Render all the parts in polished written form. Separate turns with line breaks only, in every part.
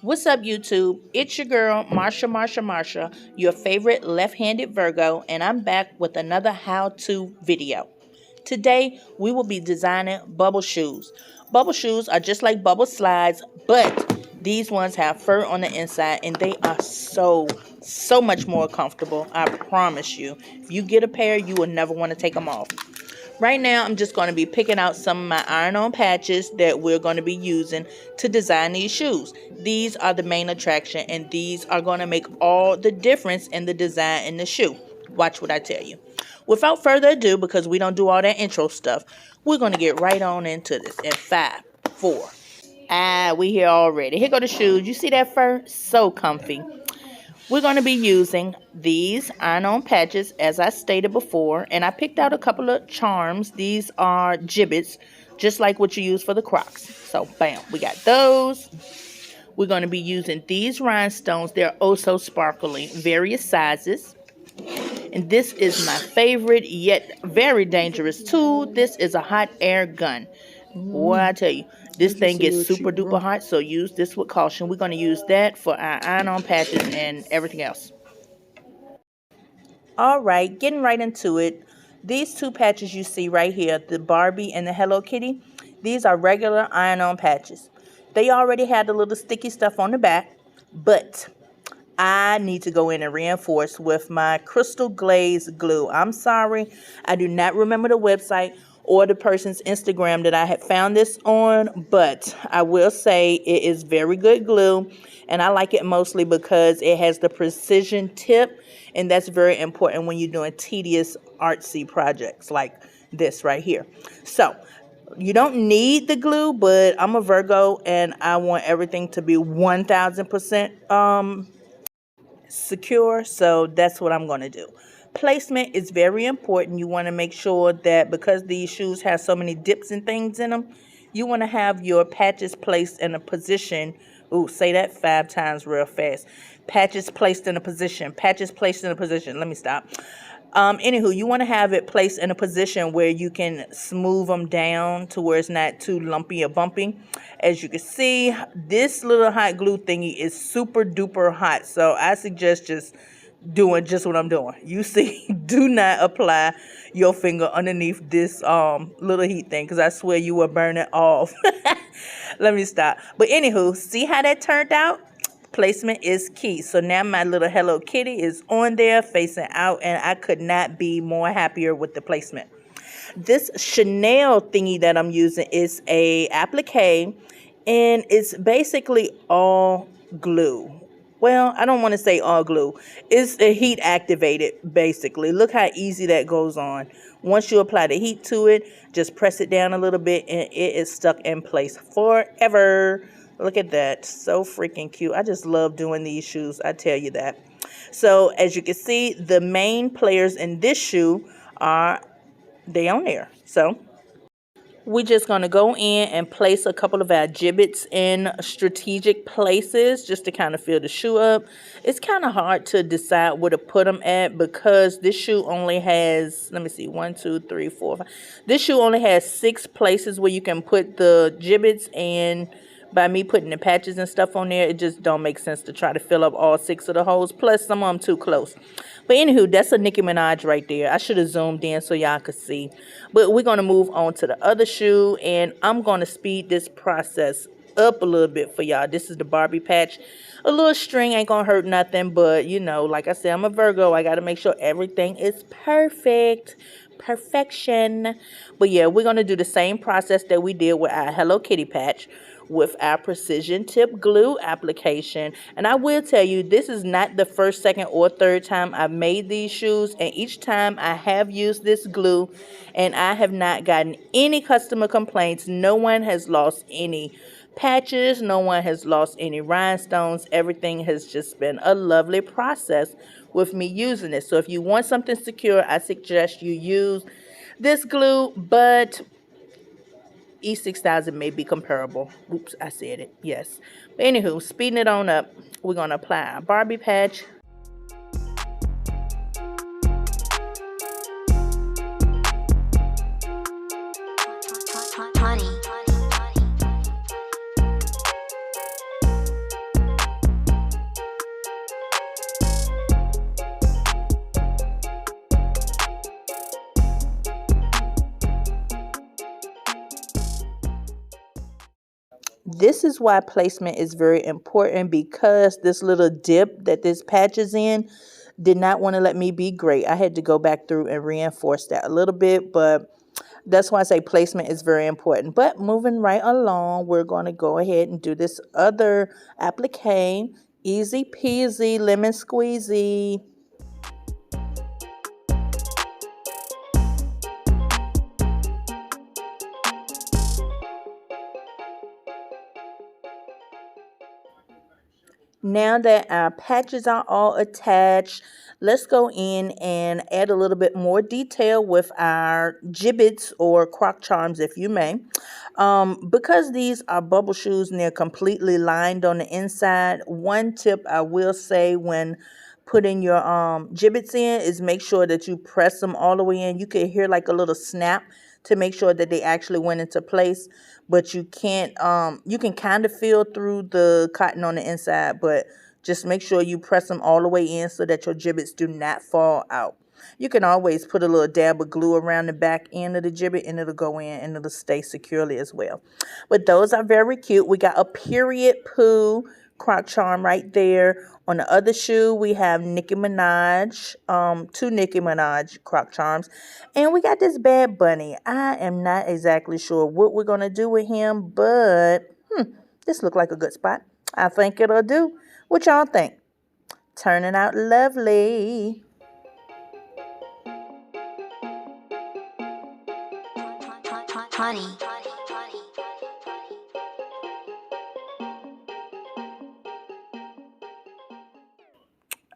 What's up, YouTube? It's your girl, Marsha, your favorite left-handed Virgo, and I'm back with another how-to video. Today, we will be designing bubble shoes. Bubble shoes are just like bubble slides, but these ones have fur on the inside, and they are so much more comfortable. I promise you. If you get a pair, you will never want to take them off. Right now, I'm just going to be picking out some of my iron-on patches that we're going to be using to design these shoes. These are the main attraction, and these are going to make all the difference in the design in the shoe. Watch what I tell you. Without further ado, because we don't do all that intro stuff, we're going to get right on into this in 5, 4. We here already. Here go the shoes. You see that fur? So comfy. We're going to be using these iron-on patches, as I stated before, and I picked out a couple of charms. These are gibbets, just like what you use for the Crocs. So, bam, we got those. We're going to be using these rhinestones. They're oh so sparkly, various sizes. And this is my favorite, yet very dangerous tool. This is a hot air gun. Boy, I tell you, this thing gets super duper hot, so use this with caution. We're going to use that for our iron-on patches and everything else. Alright, getting right into it. These two patches you see right here, the Barbie and the Hello Kitty, these are regular iron-on patches. They already had the little sticky stuff on the back, but I need to go in and reinforce with my crystal glaze glue. I'm sorry, I do not remember the website or the person's Instagram that I had found this on, but I will say it is very good glue, and I like it mostly because it has the precision tip, and that's very important when you're doing tedious artsy projects like this right here. So you don't need the glue, but I'm a Virgo and I want everything to be 1000% secure, so that's what I'm going to do. Placement is very important. You want to make sure that because these shoes have so many dips and things in them, you want to have your patches placed in a position. Ooh, say that 5 times real fast. Patches placed in a position. Patches placed in a position. Let me stop. Anywho, you want to have it placed in a position where you can smooth them down to where it's not too lumpy or bumpy. As you can see, this little hot glue thingy is super duper hot. So I suggest just doing just what I'm doing. You see, do not apply your finger underneath this little heat thing, because I swear you will burn it off. Let me stop. But anywho, see how that turned out? Placement is key. So now my little Hello Kitty is on there facing out, and I could not be more happier with the placement. This Chanel thingy that I'm using is a applique, and it's basically all glue. Well, I don't want to say all glue. It's a heat activated, basically. Look how easy that goes on. Once you apply the heat to it, just press it down a little bit, and it is stuck in place forever. Look at that. So freaking cute. I just love doing these shoes. I tell you that. So, as you can see, the main players in this shoe are they on there. So we're just going to go in and place a couple of our gibbets in strategic places just to kind of fill the shoe up. It's kind of hard to decide where to put them at because this shoe only has, let me see, 1, 2, 3, 4, 5. This shoe only has 6 places where you can put the gibbets, and by me putting the patches and stuff on there, it just don't make sense to try to fill up all 6 of the holes. Plus, some of them too close. But anywho, that's a Nicki Minaj right there. I should have zoomed in so y'all could see. But we're going to move on to the other shoe, and I'm going to speed this process up a little bit for y'all. This is the Barbie patch. A little string ain't going to hurt nothing, but, you know, like I said, I'm a Virgo. I got to make sure everything is perfect. Perfection. But yeah, we're going to do the same process that we did with our Hello Kitty patch with our precision tip glue application. And I will tell you, this is not the first, second, or third time I've made these shoes, and each time I have used this glue and I have not gotten any customer complaints. No one has lost any patches, no one has lost any rhinestones. Everything has just been a lovely process with me using it. So if you want something secure, I suggest you use this glue, but E6000 may be comparable. Oops, I said it. Yes. But anywho, speeding it on up, we're going to apply our Barbie patch. this is why placement is very important, because this little dip that this patch is in did not want to let me be great. I had to go back through and reinforce that a little bit, but that's why I say placement is very important. But moving right along, we're going to go ahead and do this other applique. Easy peasy, lemon squeezy. Now that our patches are all attached, let's go in and add a little bit more detail with our gibbets or croc charms, if you may. Because these are bubble shoes and they're completely lined on the inside, one tip I will say when putting your gibbets in is make sure that you press them all the way in. You can hear like a little snap to make sure that they actually went into place, but you can't you can kind of feel through the cotton on the inside, but just make sure you press them all the way in so that your gibbets do not fall out. You can always put a little dab of glue around the back end of the gibbet and it'll go in and it'll stay securely as well. But those are very cute. We got a period poo croc charm right there. On the other shoe, we have Nicki Minaj, two Nicki Minaj croc charms. And we got this Bad Bunny. I am not exactly sure what we're going to do with him, but this look like a good spot. I think it'll do. What y'all think? Turning out lovely.
Honey.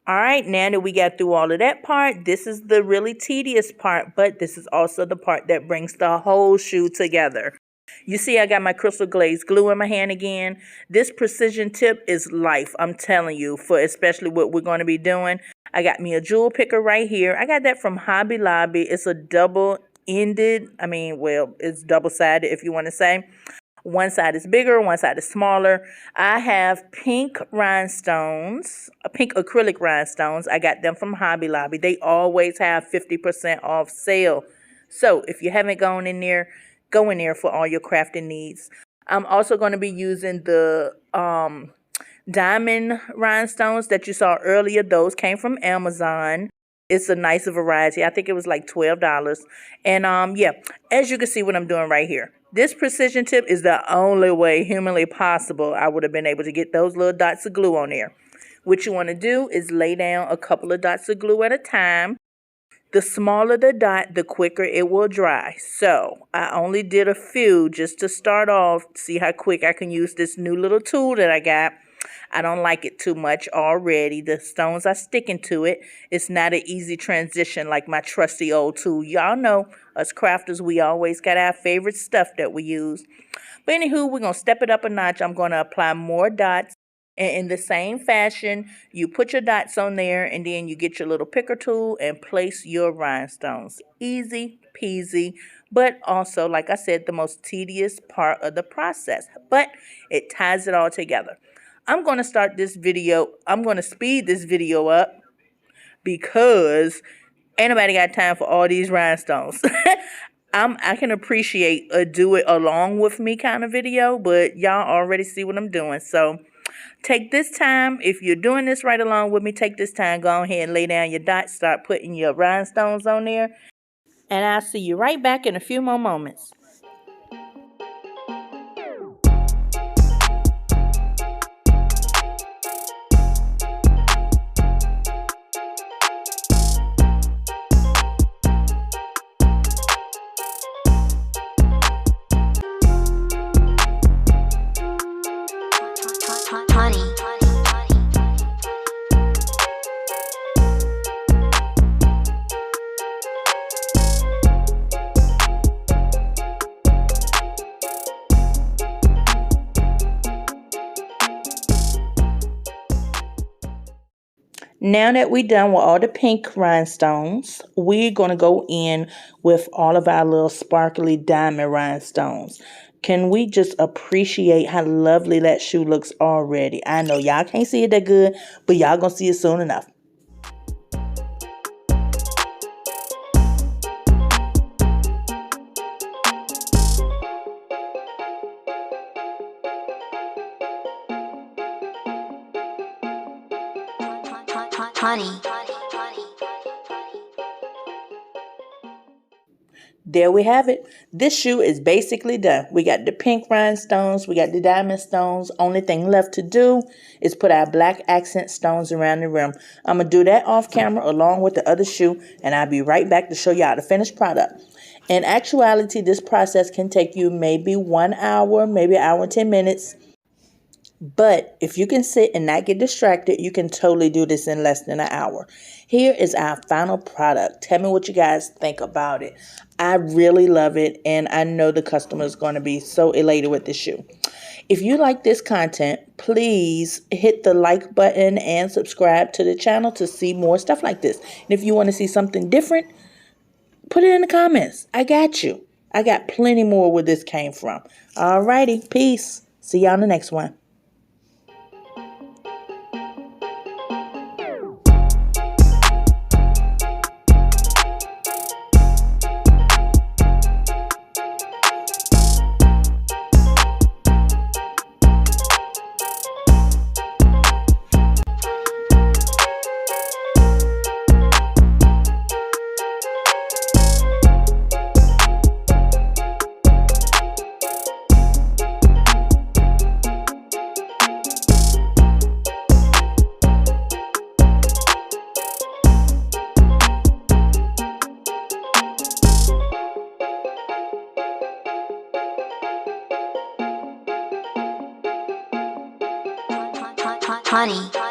All right, now that we got through all of that part, this is the really tedious part, but this is also the part that brings the whole shoe together. You see, I got my crystal glaze glue in my hand again. This precision tip is life, I'm telling you, for especially what we're going to be doing. I got me a jewel picker right here. I got that from Hobby Lobby. It's a double-ended, it's double-sided if you want to say. One side is bigger, one side is smaller. I have pink rhinestones, pink acrylic rhinestones. I got them from Hobby Lobby. They always have 50% off sale. So if you haven't gone in there, go in there for all your crafting needs. I'm also going to be using the diamond rhinestones that you saw earlier. Those came from Amazon. It's a nice variety. I think it was like $12. And yeah, as you can see what I'm doing right here. This precision tip is the only way humanly possible I would have been able to get those little dots of glue on there. What you want to do is lay down a couple of dots of glue at a time. The smaller the dot, the quicker it will dry. So I only did a few just to start off, see how quick I can use this new little tool that I got. I don't like it too much already. The stones are sticking to it. It's not an easy transition like my trusty old tool. Y'all know, us crafters, we always got our favorite stuff that we use. But anywho, we're going to step it up a notch. I'm going to apply more dots. And in the same fashion, you put your dots on there and then you get your little picker tool and place your rhinestones. Easy peasy, but also, like I said, the most tedious part of the process. But it ties it all together. I'm going to start this video. I'm going to speed this video up because ain't nobody got time for all these rhinestones. I can appreciate a do it along with me kind of video, but y'all already see what I'm doing. So take this time. If you're doing this right along with me, take this time. Go ahead and lay down your dots. Start putting your rhinestones on there. And I'll see you right back in a few more moments.
Honey.
Now that we're done with all the pink rhinestones, we're going to go in with all of our little sparkly diamond rhinestones. Can we just appreciate how lovely that shoe looks already? I know y'all can't see it that good, but y'all gonna see it soon enough.
Honey.
There we have it. This shoe is basically done. We got the pink rhinestones, we got the diamond stones. Only thing left to do is put our black accent stones around the rim. I'm going to do that off camera along with the other shoe, and I'll be right back to show y'all the finished product. In actuality, this process can take you maybe 1 hour, maybe an hour and 10 minutes. But if you can sit and not get distracted, you can totally do this in less than an hour. Here is our final product. Tell me what you guys think about it. I really love it, and I know the customer is going to be so elated with this shoe. If you like this content, please hit the like button and subscribe to the channel to see more stuff like this. And if you want to see something different, put it in the comments. I got you. I got plenty more where this came from. Alrighty, peace. See y'all in the next one.
Honey.